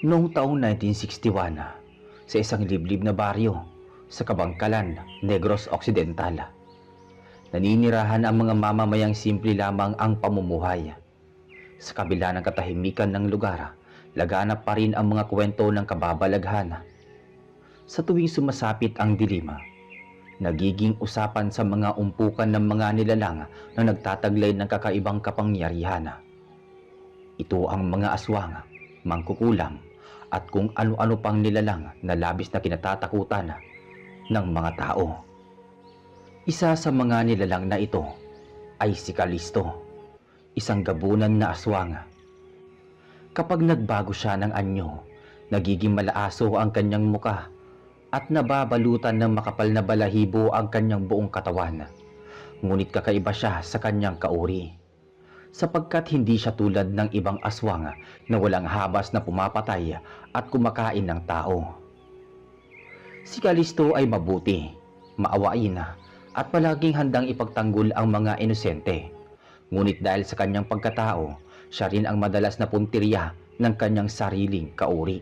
Noong taong 1961, sa isang liblib na baryo sa Kabangkalan, Negros Occidental, naninirahan ang mga mamamayang simple lamang ang pamumuhay. Sa kabila ng katahimikan ng lugar, laganap pa rin ang mga kwento ng kababalaghan. Sa tuwing sumasapit ang dilim, nagiging usapan sa mga umpukan ng mga nilalang na nagtataglay ng kakaibang kapangyarihan. Ito ang mga aswang, mangkukulam, at kung ano-ano pang nilalang na labis na kinatatakutan ng mga tao. Isa sa mga nilalang na ito ay si Kalisto, isang gabunan na aswang. Kapag nagbago siya ng anyo, nagiging malaaso ang kanyang muka at nababalutan ng makapal na balahibo ang kanyang buong katawan. Ngunit kakaiba siya sa kanyang kauri, sapagkat hindi siya tulad ng ibang aswang na walang habas na pumapatay at kumakain ng tao. Si Kalisto ay mabuti, maawain, at palaging handang ipagtanggol ang mga inosente. Ngunit dahil sa kanyang pagkatao, siya rin ang madalas na puntirya ng kanyang sariling kauri.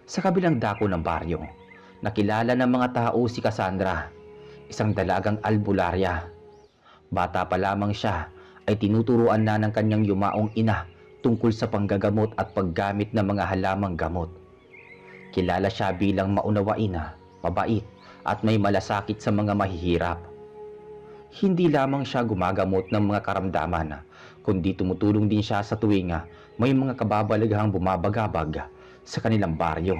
Sa kabilang dako ng baryo, nakilala ng mga tao si Cassandra, isang dalagang albularya. Bata pa lamang siya ay tinuturuan na ng kanyang yumaong ina tungkol sa panggagamot at paggamit ng mga halamang gamot. Kilala siya bilang maunawain, mabait at may malasakit sa mga mahihirap. Hindi lamang siya gumagamot ng mga karamdaman, kundi tumutulong din siya sa tuwing may mga kababalaghang bumabagabag sa kanilang baryo.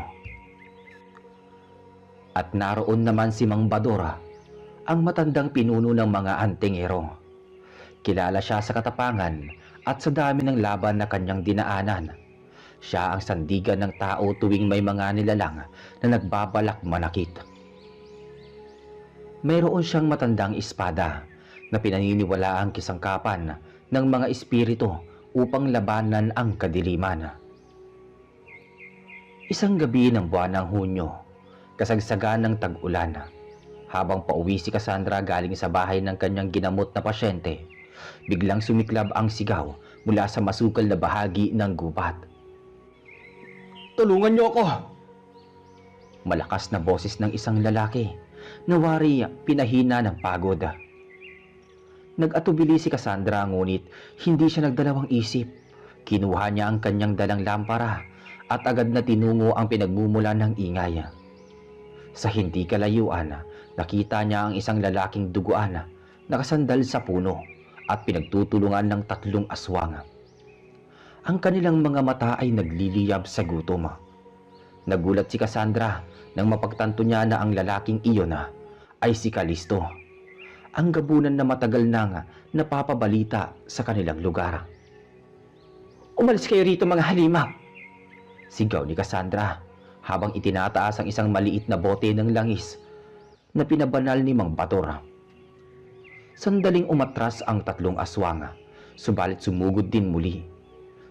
At naroon naman si Mang Badora, ang matandang pinuno ng mga antingero. Kilala siya sa katapangan at sa dami ng laban na kanyang dinaanan. Siya ang sandigan ng tao tuwing may mga nilalang na nagbabalak manakit. Mayroon siyang matandang espada na pinaniniwalaang kisangkapan ng mga espiritu upang labanan ang kadiliman. Isang gabi ng buwan ng Hunyo, kasagsagan ng tag-ulan, habang pauwi si Cassandra galing sa bahay ng kanyang ginamot na pasyente, biglang sumiklab ang sigaw mula sa masukal na bahagi ng gubat. "Tulungan niyo ako!" Malakas na boses ng isang lalaki na wari pinahina ng pagod. Nag-atubili si Cassandra, ngunit hindi siya nagdalawang isip. Kinuha niya ang kanyang dalang lampara at agad na tinungo ang pinagmumula ng ingay. Sa hindi kalayuan, nakita niya ang isang lalaking duguan, nakasandal sa puno at pinagtutulungan ng 3 aswang. Ang kanilang mga mata ay nagliliyab sa gutom. Nagulat si Cassandra nang mapagtanto niya na ang lalaking iyon ay si Kalisto, ang gabunan na matagal nang napapabalita sa kanilang lugar. "Umalis kayo rito, mga halima!" sigaw ni Cassandra habang itinataas ang isang maliit na bote ng langis na pinabanal ni Mang Badora. Sandaling umatras ang 3 aswang, subalit sumugod din muli.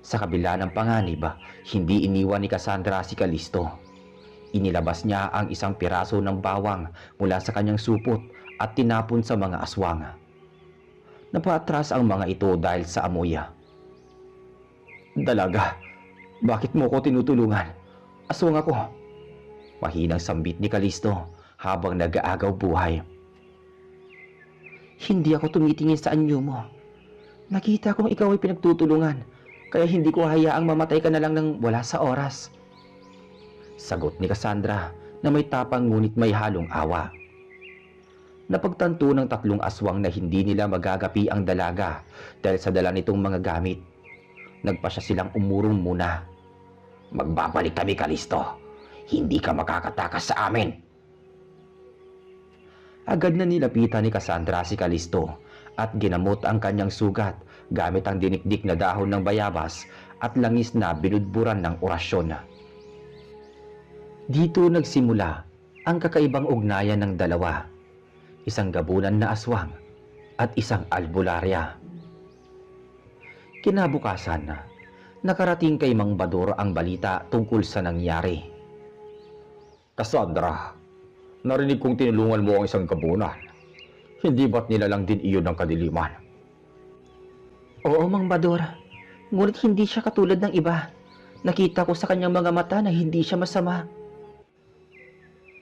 Sa kabila ng panganib, hindi iniwan ni Cassandra si Kalisto. Inilabas niya ang isang piraso ng bawang mula sa kanyang supot at tinapon sa mga aswang. Napaatras ang mga ito dahil sa amoy. "Dalaga, bakit mo ko tinutulungan? Aswang ako!" mahinang sambit ni Kalisto habang nag-aagaw buhay. "Hindi ako tumitingin sa anyo mo. Nakita kong ikaw ay pinagtutulungan, kaya hindi ko hayaang mamatay ka na lang ng wala sa oras," sagot ni Cassandra na may tapang ngunit may halong awa. Napagtanto ng 3 aswang na hindi nila magagapi ang dalaga dahil sa dala nitong mga gamit. Nagpasya silang umurong muna. "Magbabalik kami, Kalisto. Hindi ka makakatakas sa amin." Agad na nilapitan ni Cassandra si Kalisto at ginamot ang kanyang sugat gamit ang dinikdik na dahon ng bayabas at langis na binudburan ng orasyon. Dito nagsimula ang kakaibang ugnayan ng dalawa, isang gabunan na aswang at isang albularya. Kinabukasan, nakarating kay Mang Bador ang balita tungkol sa nangyari. "Cassandra, narinig kong tinulungan mo ang isang gabunan. Hindi ba't nilalang din iyon ng kadiliman?" "Oo, Mang Bador. Ngunit hindi siya katulad ng iba. Nakita ko sa kanyang mga mata na hindi siya masama.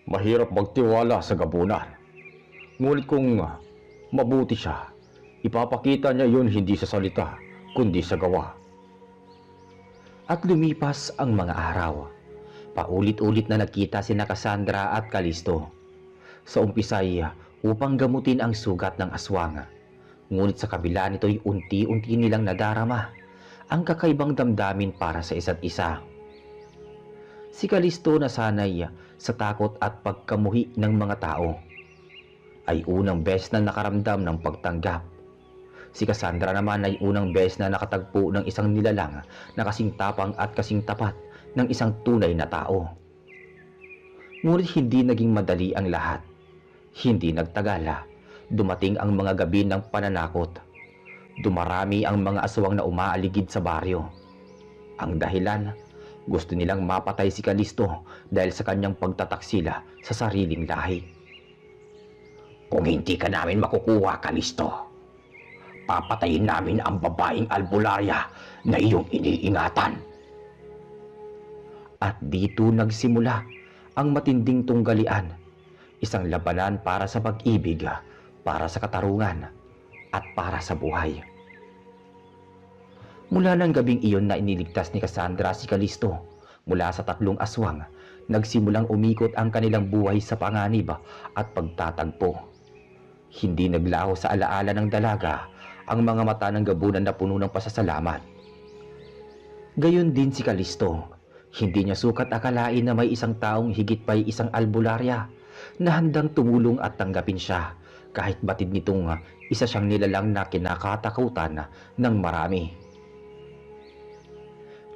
Mahirap magtiwala sa gabunan. Ngunit kung mabuti siya, ipapakita niya yun hindi sa salita, kundi sa gawa. At lumipas ang mga araw. Paulit-ulit na nagkita sina Cassandra at Callisto. Sa umpisay upang gamutin ang sugat ng aswang. Ngunit sa kabila nito'y unti-unti nilang nadarama ang kakaibang damdamin para sa isa't isa. Si Callisto na sanay sa takot at pagkamuhi ng mga tao ay unang beses na nakaramdam ng pagtanggap. Si Cassandra naman ay unang beses na nakatagpo ng isang nilalang na kasing tapang at kasing tapat ng isang tunay na tao. Ngunit hindi naging madali ang lahat. Hindi nagtagal. Dumating ang mga gabi ng pananakot. Dumarami ang mga aswang na umaaligid sa baryo. Ang dahilan, gusto nilang mapatay si Callisto dahil sa kanyang pagtataksila sa sariling lahi. Kung hindi ka namin makukuha, Callisto, papatayin namin ang babaeng albularya na iyong iniingatan. At dito nagsimula ang matinding tunggalian, isang labanan para sa pag-ibig, para sa katarungan, at para sa buhay. Mula ng gabing iyon na iniligtas ni Cassandra si Callisto mula sa tatlong aswang, nagsimulang umikot ang kanilang buhay sa panganib at pagtatagpo. Hindi naglaho sa alaala ng dalaga ang mga mata ng gabunan na puno ng pasasalamat. Gayon din si Callisto. Hindi niya sukat akalain na may isang taong higit pa'y isang albularya na handang tumulong at tanggapin siya kahit batid nitong isa siyang nilalang na kinakatakutan ng marami.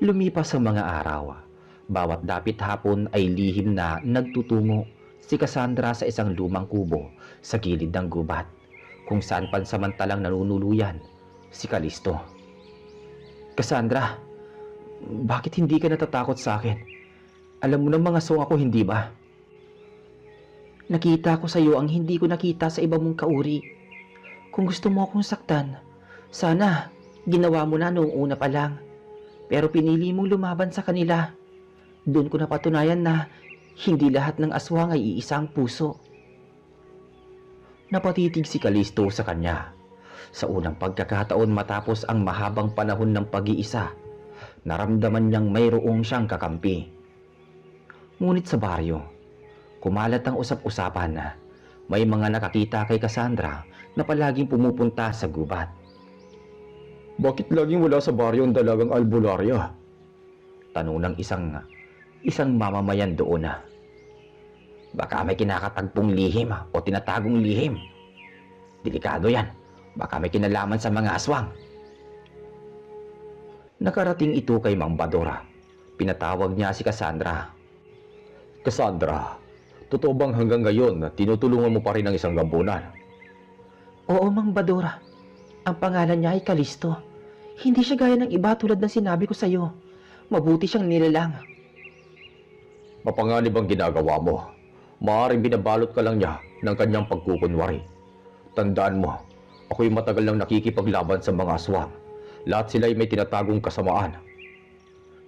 Lumipas ang mga araw. Bawat dapit hapon ay lihim na nagtutungo si Cassandra sa isang lumang kubo sa gilid ng gubat kung saan pansamantalang nanunuluyan si Callisto. Cassandra, bakit hindi ka natatakot sa akin? Alam mo ng mga aswang ako, hindi ba? Nakita ko sa iyo ang hindi ko nakita sa iba mong kauri. Kung gusto mo akong saktan, sana ginawa mo na noong una pa lang. Pero pinili mong lumaban sa kanila. Doon ko napatunayan na hindi lahat ng aswang ay iisang puso. Napatitig si Callisto sa kanya. Sa unang pagkakataon matapos ang mahabang panahon ng pag-iisa, naramdaman niyang mayroong siyang kakampi. Ngunit sa baryo, kumalat ang usap-usapan na may mga nakakita kay Cassandra na palaging pumupunta sa gubat. Bakit laging wala sa baryo ang dalagang albularya? Tanong ng isang mamamayan doon na. Baka may kinakatagpong lihim o tinatagong lihim. Delikado yan. Baka may kinalaman sa mga aswang. Nakarating ito kay Mang Badora. Pinatawag niya si Cassandra. Cassandra, totoo bang hanggang ngayon tinutulungan mo pa rin ang isang gabunan? Oo, Mang Badora. Ang pangalan niya ay Callisto. Hindi siya gaya ng iba tulad ng sinabi ko sa iyo. Mabuti siyang nilalang. Mapanganib ang ginagawa mo. Maaaring binabalot ka lang niya ng kanyang pagkukunwari. Tandaan mo, ako'y matagal nang nakikipaglaban sa mga aswang. Lahat sila ay may tinatagong kasamaan.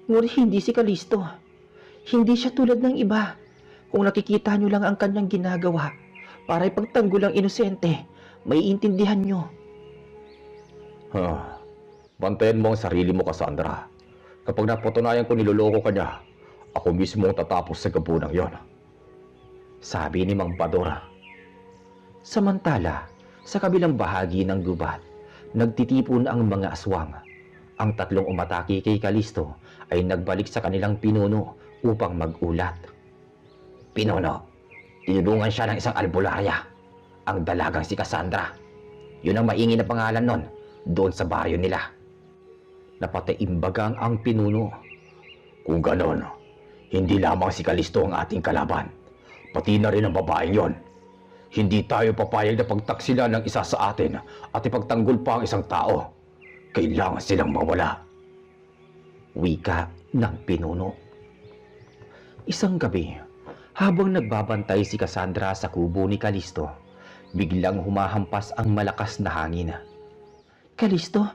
Ngunit hindi si Callisto. Hindi siya tulad ng iba. Kung nakikita niyo lang ang kanyang ginagawa para ipagtanggol ang inosente, may intindihan niyo. Bantayan mo ang sarili mo, Cassandra. Kapag napatunayan ko niloloko ka niya, ako mismo ang tatapos sa gabunang yon. Sabi ni Mang Badora. Samantala, sa kabilang bahagi ng gubat, nagtitipon ang mga aswang. Ang tatlong umatake kay Callisto ay nagbalik sa kanilang pinuno upang mag-ulat. Pinuno, tinulungan siya ng isang albularya, ang dalagang si Cassandra. Yun ang maingay na pangalan nun, doon sa baryo nila. Napataimbagang ang pinuno. Kung ganon, hindi lamang si Callisto ang ating kalaban, pati na rin ang babaeng yon. Hindi tayo papayag na pagtaksila ng isa sa atin at ipagtanggol pa ang isang tao. Kailangan silang mawala. Wika ng pinuno. Isang gabi, habang nagbabantay si Cassandra sa kubo ni Callisto, biglang humahampas ang malakas na hangin. Callisto,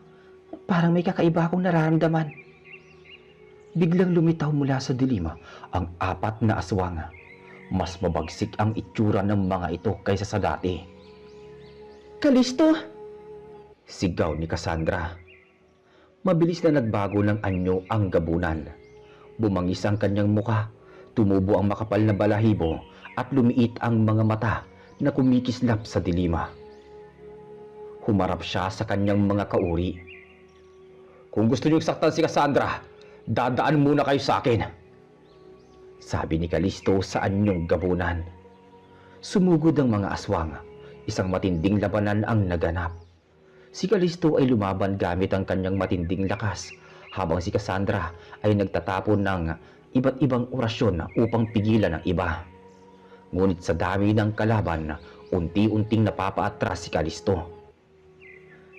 parang may kakaiba akong nararamdaman. Biglang lumitaw mula sa dilim ang 4 na aswang. Mas mabagsik ang itsura ng mga ito kaysa sa dati. Kalisto! Sigaw ni Cassandra. Mabilis na nagbago ng anyo ang gabunan. Bumangis ang kanyang muka, tumubo ang makapal na balahibo at lumiit ang mga mata na kumikislap sa dilima. Humarap siya sa kanyang mga kauri. Kung gusto niyong saktan si Cassandra, dadaan muna kayo sa akin. Sabi ni Kalisto sa anyong gabunan. Sumugod ang mga aswang. Isang matinding labanan ang naganap. Si Kalisto ay lumaban gamit ang kanyang matinding lakas, habang si Cassandra ay nagtatapon ng iba't ibang orasyon upang pigilan ang iba. Ngunit sa dami ng kalaban, unti-unting napapaatras si Kalisto.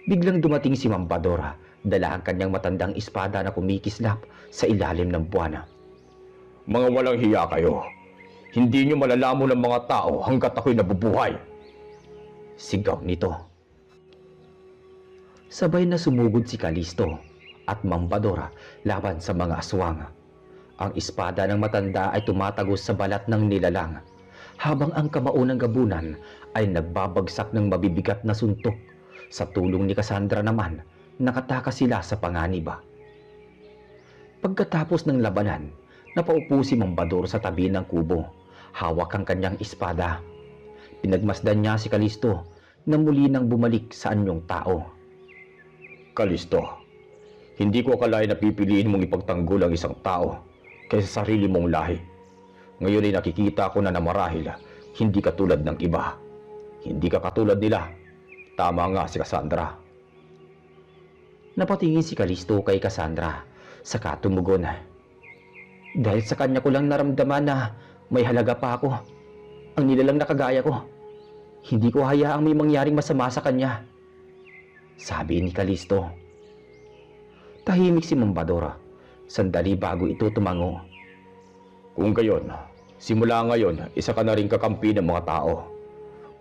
Biglang dumating si Mambadora, dala ang kanyang matandang espada na kumikislap sa ilalim ng buwan. Mga walang hiya kayo. Hindi niyo malalamon ng mga tao hanggat ako'y nabubuhay. Sigaw nito. Sabay na sumugod si Kalisto at Mambadora laban sa mga aswang. Ang espada ng matanda ay tumatagos sa balat ng nilalang, habang ang kamao ng gabunan ay nagbabagsak ng mabibigat na suntok. Sa tulong ni Cassandra naman, nakatakas sila sa panganib. Pagkatapos ng labanan, napaupo si Mambador sa tabi ng kubo, hawak ang kanyang espada. Pinagmasdan niya si Kalisto na muli nang bumalik sa anyong tao. Kalisto, hindi ko akalain na pipiliin mong ipagtanggol ang isang tao kaysa sarili mong lahi. Ngayon ay nakikita ko na marahil hindi ka tulad ng iba. Hindi ka katulad nila. Tama nga si Cassandra. Napatingin si Kalisto kay Cassandra, saka tumugon. Dahil sa kanya ko lang naramdaman na may halaga pa ako. Ang nilalang na kagaya ko. Hindi ko hayaang may mangyaring masama sa kanya. Sabi ni Kalisto. Tahimik si Mambadora. Sandali bago ito tumango. Kung gayon, simula ngayon, isa ka na rin kakampi ng mga tao.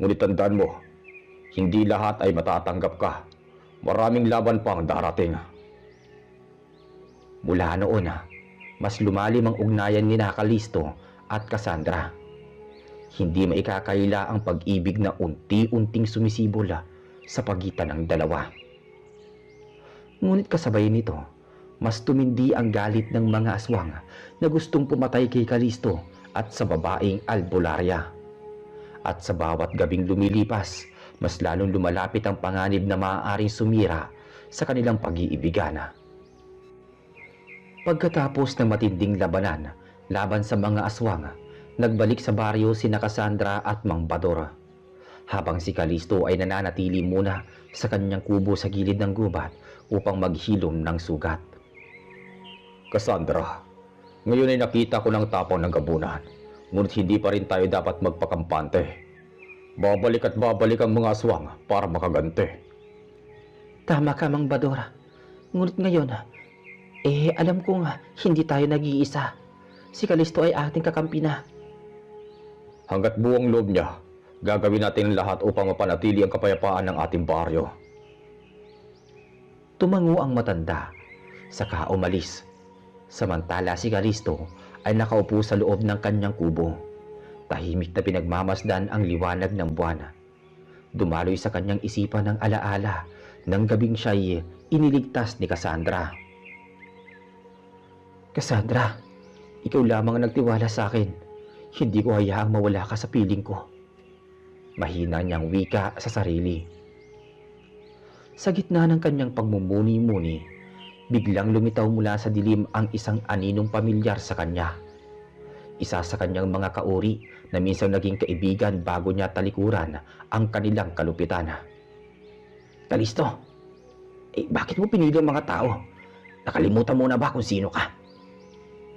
Ngunit tandaan mo, hindi lahat ay matatanggap ka. Maraming laban pang darating. Mula noon, mas lumalim ang ugnayan ni Kalisto at Cassandra. Hindi maikakaila ang pag-ibig na unti-unting sumisibol sa pagitan ng dalawa. Ngunit kasabay nito, mas tumindi ang galit ng mga aswang na gustong pumatay kay Kalisto at sa babaeng Albularia. At sa bawat gabing lumilipas, mas lalong lumalapit ang panganib na maaaring sumira sa kanilang pag-iibigan. Pagkatapos ng matinding labanan laban sa mga aswang, nagbalik sa baryo sina Cassandra at Mambadora, habang si Kalisto ay nananatili muna sa kanyang kubo sa gilid ng gubat upang maghilom ng sugat. Cassandra, ngayon ay nakita ko ng tapang ng gabunan, ngunit hindi pa rin tayo dapat magpakampante. Babalik at babalik ang mga aswang para makagante. Tama ka, Mambadora. Ngunit ngayon, alam kong hindi tayo nag-iisa. Si Kalisto ay ating kakampi na. Hanggat buong loob niya, gagawin natin lahat upang mapanatili ang kapayapaan ng ating baryo. Tumango ang matanda, saka umalis. Samantala si Kalisto ay nakaupo sa loob ng kanyang kubo. Tahimik na pinagmamasdan ang liwanag ng buwan. Dumaloy sa kanyang isipan ng alaala ng gabing siya'y iniligtas ni Cassandra. Cassandra, ikaw lamang ang nagtiwala sa akin. Hindi ko hayaang mawala ka sa piling ko. Mahina niyang wika sa sarili. Sa gitna ng kanyang pagmumuni-muni, biglang lumitaw mula sa dilim ang isang aninong pamilyar sa kanya. Isa sa kanyang mga kauri na minsan naging kaibigan bago niya talikuran ang kanilang kalupitan. Kalisto, bakit mo pinili ang mga tao? Nakalimutan mo na ba kung sino ka?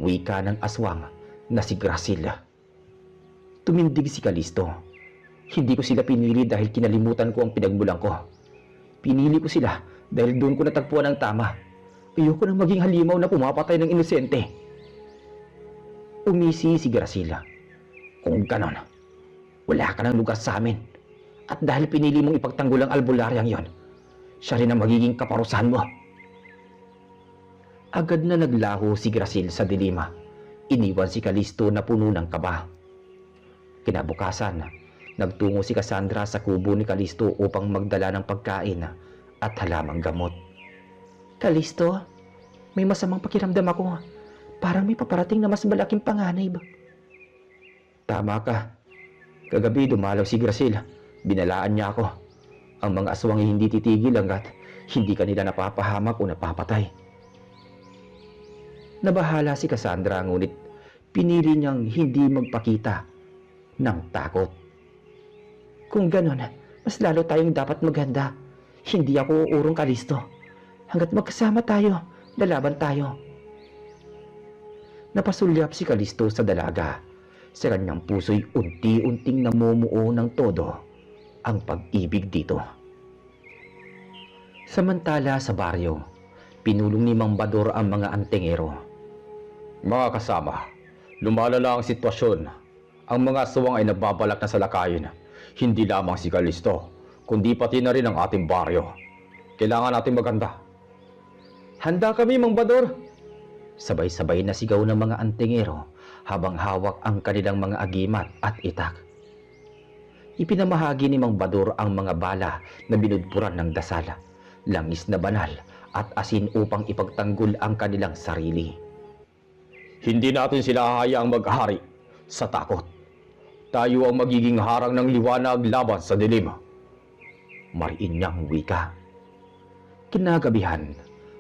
Wika ng aswang na si Gracila. Tumindig si Kalisto. Hindi ko sila pinili dahil kinalimutan ko ang pinagmulan ko. Pinili ko sila dahil doon ko natagpuan ang tama. Ayoko nang maging halimaw na pumapatay ng inosente. Umisi si Gracila. Kung ganon, wala ka ng lugar sa amin. At dahil pinili mong ipagtanggol ang albularyang yon, siya rin ang magiging kaparusahan mo. Agad na naglaho si Graciel sa dilima. Iniwan si Kalisto na puno ng kaba. Kinabukasan, nagtungo si Cassandra sa kubo ni Kalisto upang magdala ng pagkain at halamang gamot. Kalisto, may masamang pakiramdam ako. Parang may paparating na mas malaking panganib. Tama ka. Kagabi dumalaw si Graciel. Binalaan niya ako. Ang mga aswang ay hindi titigil hanggat hindi kanila napapahamak o napapatay. Nabahala si Cassandra ngunit pinili niyang hindi magpakita ng takot. Kung ganon, mas lalo tayong dapat maghanda. Hindi ako uurong, Kalisto. Hanggat magkasama tayo, lalaban tayo. Napasulyap si Kalisto sa dalaga. Sa kanyang puso'y unti-unting namumuo ng todo ang pag-ibig dito. Samantala sa baryo, pinulong ni Mang Bador ang mga antingero. Mga kasama, lumalala ang sitwasyon. Ang mga aswang ay nagbabalak na salakayin. Hindi lamang si Kalisto, kundi pati na rin ang ating baryo. Kailangan natin maganda. Handa kami, Mang Bador! Sabay-sabay na sigaw ng mga antingero habang hawak ang kanilang mga agimat at itak. Ipinamahagi ni Mang Bador ang mga bala na binudpuran ng dasal, langis na banal at asin upang ipagtanggol ang kanilang sarili. Hindi natin sila hahayaang maghari sa takot. Tayo ang magiging harang ng liwanag laban sa dilim. Mariin niyang wika. Kinagabihan,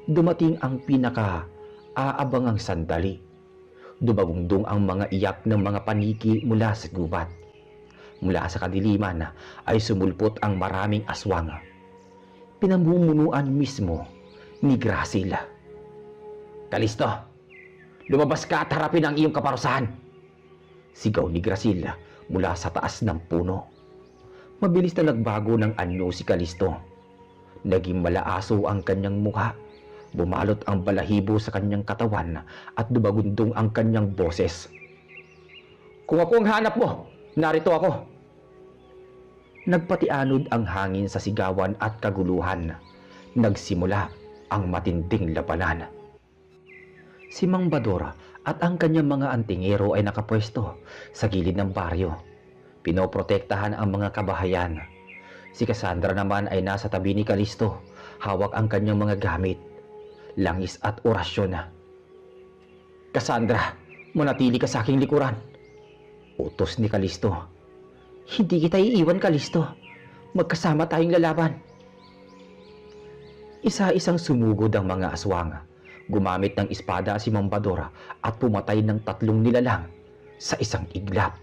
dumating ang pinaka-aabangang sandali. Dumagungdong ang mga iyak ng mga paniki mula sa gubat. Mula sa kadiliman ay sumulpot ang maraming aswang. Pinamumunuan mismo ni Graciel. Kalisto, lumabas ka at harapin ang iyong kaparusahan! Sigaw ni Graciel mula sa taas ng puno. Mabilis na nagbago ng anyo si Kalisto. Naging malaaso ang kanyang mukha. Bumalot ang balahibo sa kanyang katawan at dumagundong ang kanyang boses. Kung ako ang hanap mo, narito ako! Nagpatianod ang hangin sa sigawan at kaguluhan. Nagsimula ang matinding labanan. Si Mang Bador at ang kanyang mga antingero ay nakapwesto sa gilid ng baryo. Pinoprotektahan ang mga kabahayan. Si Cassandra naman ay nasa tabi ni Kalisto, hawak ang kanyang mga gamit, langis at orasyon. Cassandra, manatili ka sa aking likuran. Utos ni Kalisto. Hindi kita iiwan, Kalisto. Magkasama tayong lalaban. Isa-isang sumugod ang mga aswang. Gumamit ng espada si Mang Bador at pumatay ng 3 nilalang sa isang iglap.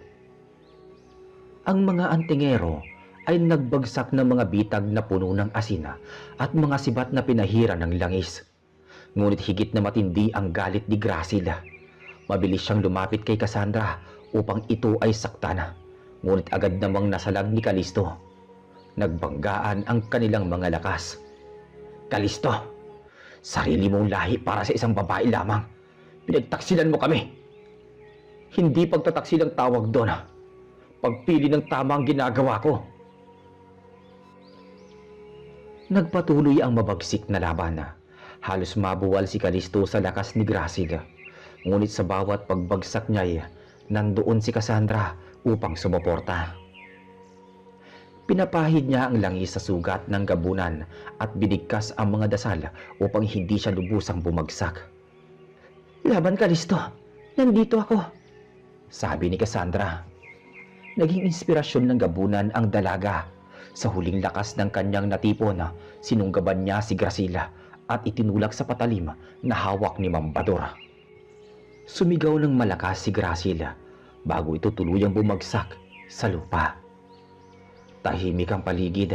Ang mga antingero ay nagbagsak ng mga bitag na puno ng asina at mga sibat na pinahira ng langis. Ngunit higit na matindi ang galit ni Graciel. Mabilis siyang lumapit kay Cassandra upang ito ay saktan. Ngunit agad namang nasalag ni Kalisto. Nagbanggaan ang kanilang mga lakas. Kalisto, sarili mong lahi para sa isang babae lamang. Pinagtaksilan mo kami. Hindi pagtataksil ang tawag doon. Pagpili ng tama ang ginagawa ko. Nagpatuloy ang mabagsik na laban. Halos mabuwal si Kalisto sa lakas ni Graciel. Ngunit sa bawat pagbagsak niya, nandoon si Cassandra upang sumuporta. Pinapahid niya ang langis sa sugat ng gabunan at binigkas ang mga dasal upang hindi siya lubusang bumagsak. Laban, Kalisto. Nandito ako. Sabi ni Cassandra. Naging inspirasyon ng gabunan ang dalaga. Sa huling lakas ng kanyang natipon, sinunggaban niya si Graciel at itinulak sa patalim na hawak ni Mang Bador. Sumigaw ng malakas si Graciel bago ito tuluyang bumagsak sa lupa. Tahimik ang paligid.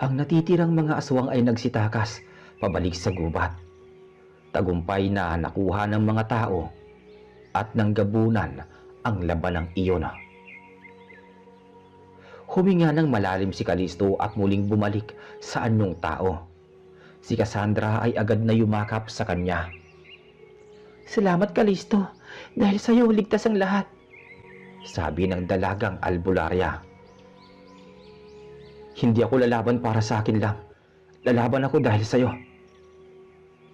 Ang natitirang mga aswang ay nagsitakas pabalik sa gubat. Tagumpay na nakuha ng mga tao at ng gabunan ang labanang iyon. Huminga ng malalim si Kalisto at muling bumalik sa anyong tao. Si Cassandra ay agad na yumakap sa kanya. Salamat, Kalisto. Dahil sa iyo, ligtas ang lahat. Sabi ng dalagang albularya. Hindi ako lalaban para sa akin lang. Lalaban ako dahil sa iyo.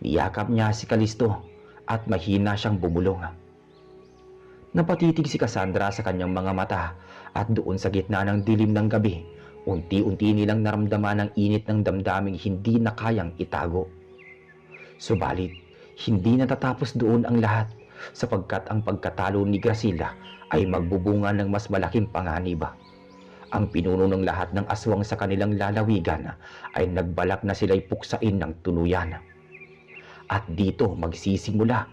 Niyakap niya si Kalisto at mahina siyang bumulong. Napatitig si Cassandra sa kanyang mga mata at doon sa gitna ng dilim ng gabi, unti-unti nilang naramdaman ang init ng damdaming hindi na kayang itago. Subalit, hindi natatapos doon ang lahat sapagkat ang pagkatalo ni Gracila ay magbubunga ng mas malaking panganib. Ang pinuno ng lahat ng aswang sa kanilang lalawigan ay nagbalak na sila'y puksain ng tuluyan. At dito magsisimula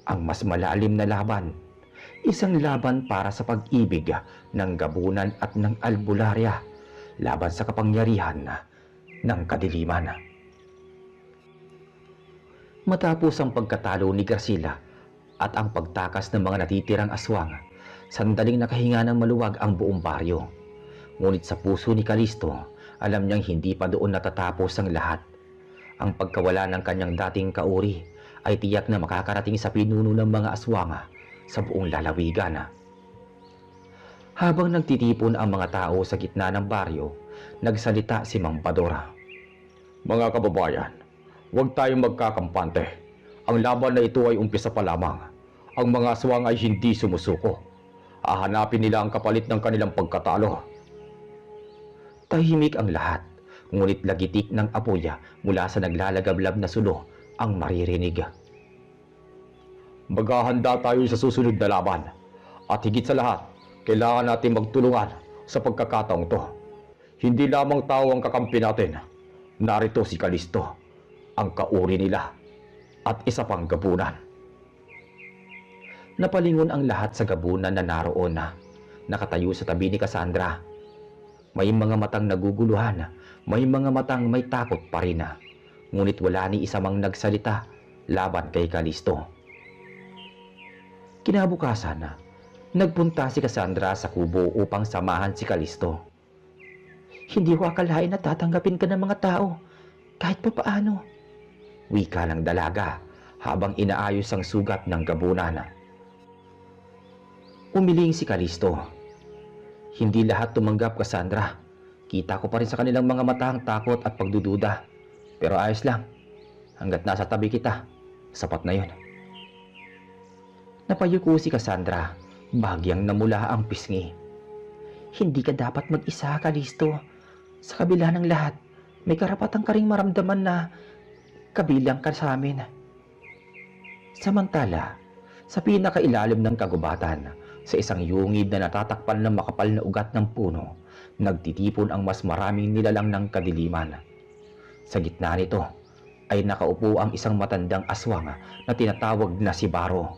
ang mas malalim na laban. Isang laban para sa pag-ibig ng Gabunan at ng Albularya laban sa kapangyarihan ng kadiliman. Matapos ang pagkatalo ni Gracila at ang pagtakas ng mga natitirang aswang, sandaling nakahinga ng maluwag ang buong baryo. Ngunit sa puso ni Kalisto, alam niyang hindi pa doon natatapos ang lahat. Ang pagkawala ng kanyang dating kauri ay tiyak na makakarating sa pinuno ng mga aswang sa buong lalawigan. Habang nagtitipon ang mga tao sa gitna ng baryo, nagsalita si Mang Badora. Mga kababayan, huwag tayong magkakampante. Ang laban na ito ay umpisa pa lamang. Ang mga aswang ay hindi sumusuko. Hahanapin nila ang kapalit ng kanilang pagkatalo. Tahimik ang lahat, ngunit lagitik ng apoy mula sa naglalagablab na sulo ang maririnig. Maghahanda tayo sa susunod na laban. At higit sa lahat, kailangan natin magtulungan sa pagkakataong to. Hindi lamang tao ang kakampi natin. Narito si Kalisto, ang kauri nila, at isa pang Gabunan. Napalingon ang lahat sa Gabunan na naroon nakatayo sa tabi ni Cassandra. May mga matang naguguluhan, may mga matang may takot pa rin. Ngunit wala ni isa mang nagsalita laban kay Kalisto. Kinabukasan, nagpunta si Cassandra sa kubo upang samahan si Kalisto. Hindi ko akalain na tatanggapin ka ng mga tao, kahit pa paano. Wika ng dalaga habang inaayos ang sugat ng Gabunan. Umiling si Kalisto. Hindi lahat tumanggap, Cassandra. Kita ko pa rin sa kanilang mga mata ang takot at pagdududa. Pero ayos lang. Hanggat nasa tabi kita, sapat na yon. Napayuko si Cassandra. Bahagyang namula ang pisngi. Hindi ka dapat mag-isa, Kalisto. Sa kabila ng lahat, may karapatan ka ring maramdaman na kabilang ka sa amin. Samantala, sa pinakailalim ng kagubatan, sa isang yungid na natatakpan ng makapal na ugat ng puno, nagtitipon ang mas maraming nilalang ng kadiliman. Sa gitna nito ay nakaupo ang isang matandang aswang na tinatawag na si Baro,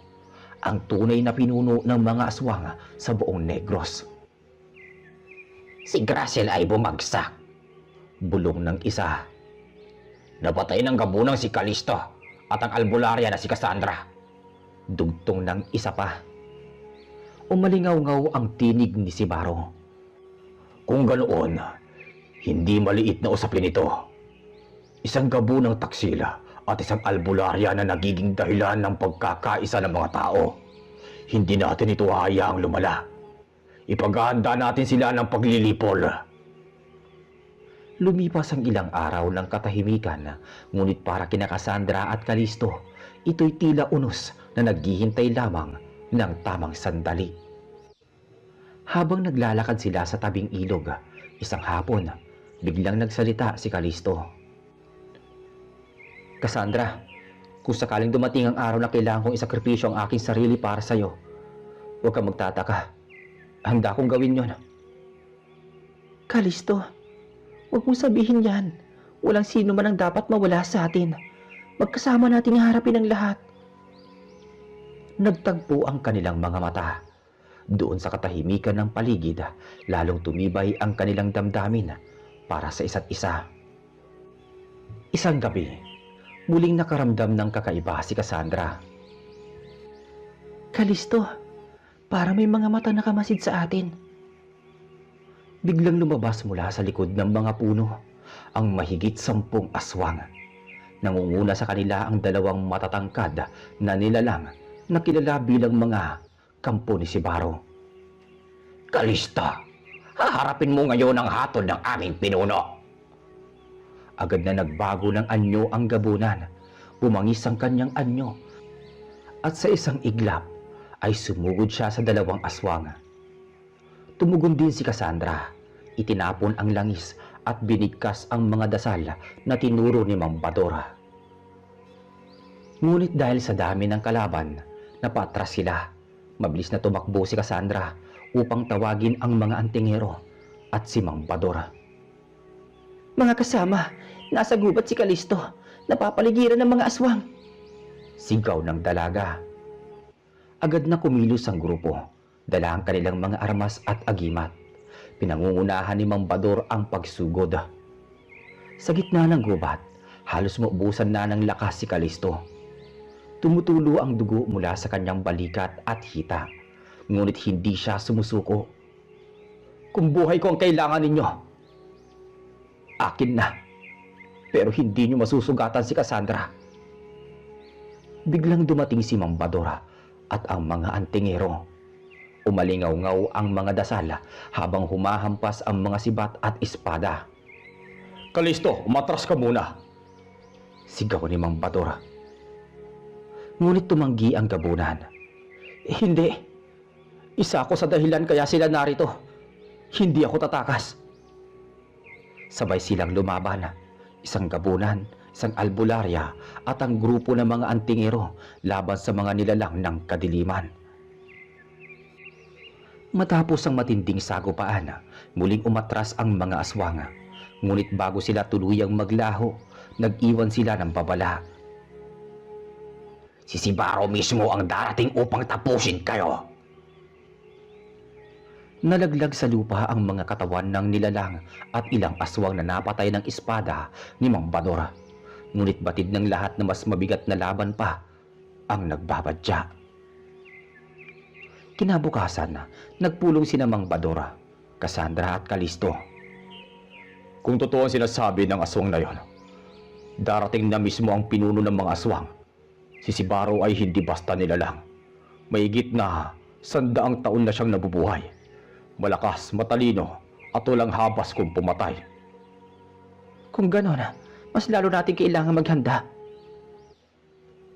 ang tunay na pinuno ng mga aswang sa buong Negros. Si Gracila ay bumagsak. Bulong ng isa. Napatay ng Gabunang si Kalisto at ang Albularya na si Cassandra. Dugtong ng isa pa. Umalingaw-ngaw ang tinig ni si Baro. Kung ganoon, hindi maliit na usapin ito. Isang Gabunang taksila at isang Albularya na nagiging dahilan ng pagkakaisa ng mga tao. Hindi natin ito hayaang lumala. Ipaghahanda natin sila ng paglilipol. Lumipas ang ilang araw ng katahimikan, ngunit para kina Cassandra at Kalisto, ito'y tila unos na naghihintay lamang ng tamang sandali. Habang naglalakad sila sa tabing ilog, isang hapon, biglang nagsalita si Kalisto. Cassandra, kung sakaling dumating ang araw na kailangan kong isakripisyo ang aking sarili para sa'yo, huwag kang magtataka. Handa kong gawin yon. Kalisto, huwag mong sabihin yan. Walang sino man ang dapat mawala sa atin. Magkasama nating harapin ang lahat. Nagtagpo ang kanilang mga mata. Doon sa katahimikan ng paligid, lalong tumibay ang kanilang damdamin para sa isa't isa. Isang gabi, muling nakaramdam ng kakaiba si Cassandra. Kalisto, para may mga mata nakamasid sa atin. Biglang lumabas mula sa likod ng mga puno ang mahigit 10 aswang. Nangunguna sa kanila ang 2 matatangkad na nilalang na kilala bilang mga kampo ni si Baro. Kalisto, haharapin mo ngayon ang hatol ng aming pinuno. Agad na nagbago ng anyo ang Gabunan, bumangis ang kanyang anyo. At sa isang iglap ay sumugod siya sa dalawang aswang. Tumugon din si Cassandra. Itinapon ang langis at binigkas ang mga dasal na tinuro ni Mang Badora. Ngunit dahil sa dami ng kalaban, napatras sila. Mabilis na tumakbo si Cassandra upang tawagin ang mga antingero at si Mang Badora. Mga kasama, nasa gubat si Kalisto. Napapaligiran ng mga aswang. Sigaw ng dalaga. Agad na kumilos ang grupo. Dala ang kanilang mga armas at agimat. Pinangungunahan ni Mang Bador ang pagsugod. Sa gitna ng gubat, halos maubusan na ng lakas si Kalisto. Tumutulo ang dugo mula sa kanyang balikat at hita. Ngunit hindi siya sumusuko. Kung buhay ko ang kailangan ninyo, akin na. Pero hindi nyo masusugatan si Cassandra. Biglang dumating si Mang Badora at ang mga antingero. Umalingaw-ngaw ang mga dasal habang humahampas ang mga sibat at espada. Kalisto, umatras ka muna. Sigaw ni Mang Badora. Ngunit tumanggi ang gabunan. Hindi. Isa ako sa dahilan kaya sila narito. Hindi ako tatakas. Sabay silang lumaban. Isang gabunan, isang albularya at ang grupo ng mga antingero laban sa mga nilalang ng kadiliman. Matapos ang matinding sagupaan, muling umatras ang mga aswang. Ngunit bago sila tuluyang maglaho, nag-iwan sila ng babala. Si Sibaro mismo ang darating upang tapusin kayo. Nalaglag sa lupa ang mga katawan ng nilalang at ilang aswang na napatay ng espada ni Mang Badora. Ngunit batid ng lahat na mas mabigat na laban pa ang nagbabadya. Kinabukasan, nagpulong sina Mang Badora, Cassandra at Kalisto. Kung totoo ang sinasabi ng aswang na yon, darating na mismo ang pinuno ng mga aswang. Si Sibaro ay hindi basta nilalang. Mahigit na 100 taon na siyang nabubuhay. Malakas, matalino, at walang habas kung pumatay. Kung gano'n, mas lalo natin kailangan maghanda.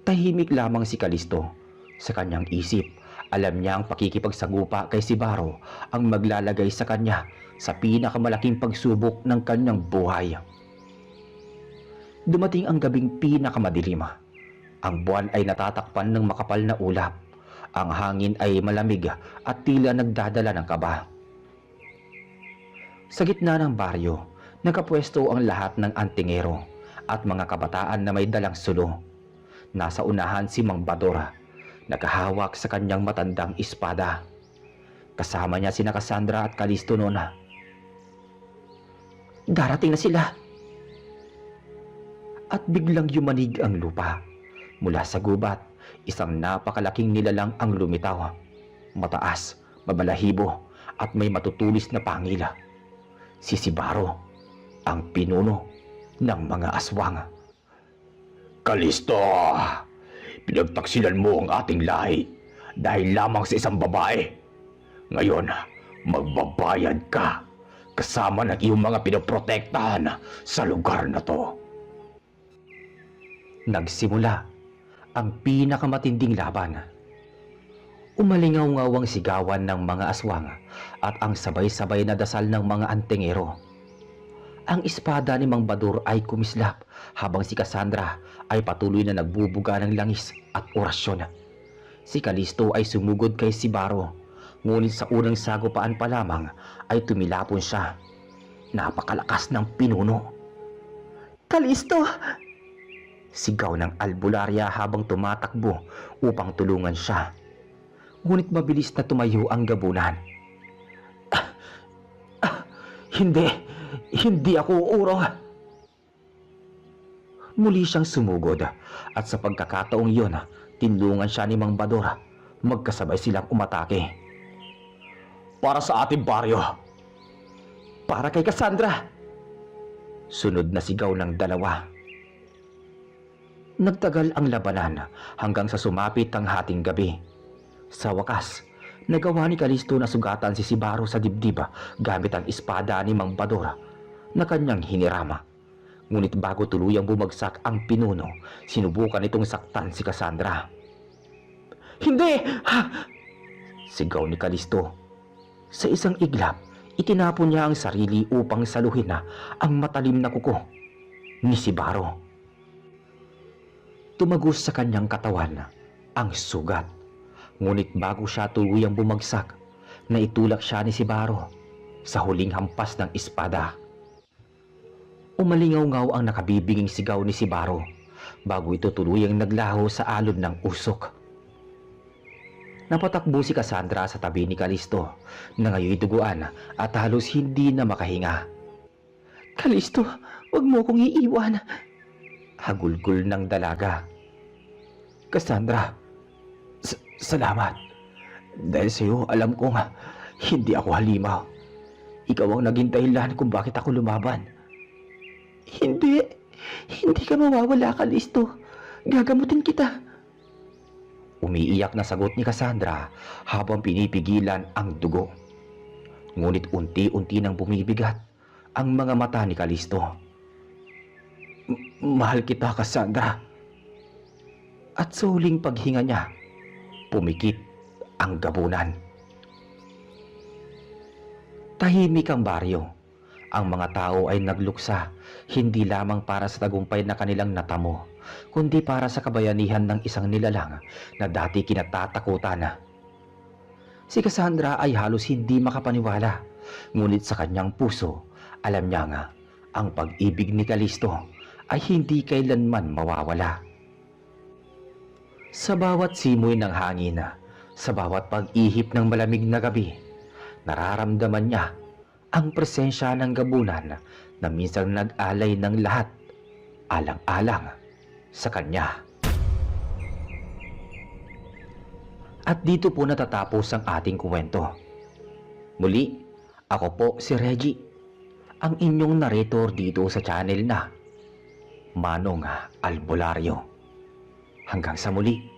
Tahimik lamang si Kalisto. Sa kanyang isip, alam niya ang pakikipagsagupa kay Sibaro ang maglalagay sa kanya sa pinakamalaking pagsubok ng kanyang buhay. Dumating ang gabing pinakamadilim. Ang buwan ay natatakpan ng makapal na ulap. Ang hangin ay malamig at tila nagdadala ng kaba. Sa gitna ng baryo, nakapwesto ang lahat ng antingero at mga kabataan na may dalang sulo. Nasa unahan si Mang Badora, nakahawak sa kanyang matandang espada. Kasama niya sina Cassandra at Kalisto noon. Darating na sila. At biglang yumanig ang lupa. Mula sa gubat, isang napakalaking nilalang ang lumitaw. Mataas, mabalahibo at may matutulis na pangila. Si Sibaro, ang pinuno ng mga aswang. Kalisto, pinagtaksilan mo ang ating lahi dahil lamang sa isang babae. Ngayon, magbabayad ka kasama ng iyong mga pinoprotektahan sa lugar na to. Nagsimula ang pinakamatinding laban. Umalingaw-ngaw ang sigawan ng mga aswang at ang sabay-sabay na dasal ng mga antingero. Ang espada ni Mang Bador ay kumislap habang si Cassandra ay patuloy na nagbubuga ng langis at orasyon. Si Kalisto ay sumugod kay Sibaro, ngunit sa unang sagupaan pa lamang ay tumilapon siya. Napakalakas ng pinuno. Kalisto! Sigaw ng albularya habang tumatakbo upang tulungan siya. Ngunit mabilis na tumayo ang gabunan. Hindi ako uurong. Muli siyang sumugod at sa pagkakataong iyon, tinulungan siya ni Mang Badora. Magkasabay silang umatake. Para sa ating baryo. Para kay Cassandra! Sunod na sigaw ng dalawa. Nagtagal ang labanan hanggang sa sumapit ang hating gabi. Sa wakas, nagawa ni Kalisto na sugatan si Sibaro sa dibdib gamit ang espada ni Mang Badora na kanyang hinirama. Ngunit bago tuluyang bumagsak ang pinuno, sinubukan itong saktan si Cassandra. "Hindi! Ha!" sigaw ni Kalisto. Sa isang iglap, itinapon niya ang sarili upang saluhin na ang matalim na kuko ni si Baro. Tumagos sa kanyang katawan ang sugat. Ngunit bago siya tuluyang bumagsak, naitulak siya ni si Baro sa huling hampas ng espada. Umalingaw-ngaw ang nakabibinging sigaw ni si Baro bago ito tuluyang naglaho sa alon ng usok. Napatakbo si Cassandra sa tabi ni Kalisto na ngayon duguan at halos hindi na makahinga. "Kalisto, wag mo kong iiwan!" hagulgol ng dalaga. "Cassandra, salamat. Dahil sa iyo, alam kong hindi ako halimaw. Ikaw ang naging dahilan kung bakit ako lumaban." Hindi ka mawawala, Kalisto. Gagamutin kita." Umiiyak na sagot ni Cassandra habang pinipigilan ang dugo. Ngunit unti-unti nang bumibigat ang mga mata ni Kalisto. "Mahal kita, Cassandra." At sa huling paghinga niya, pumikit ang gabunan. Tahimik ang baryo. Ang mga tao ay nagluksa, hindi lamang para sa tagumpay na kanilang natamo, kundi para sa kabayanihan ng isang nilalang na dati kinatatakutan. Si Cassandra ay halos hindi makapaniwala, ngunit sa kanyang puso, alam niya nga, ang pag-ibig ni Kalisto ay hindi kailanman mawawala. Sa bawat simoy ng hangin, sa bawat pag-ihip ng malamig na gabi, nararamdaman niya ang presensya ng gabunan na minsan nag-alay ng lahat, alang-alang sa kanya. At dito po natatapos ang ating kwento. Muli, ako po si Reggie, ang inyong narrator dito sa channel na Manong Albularyo. Hanggang sa muli.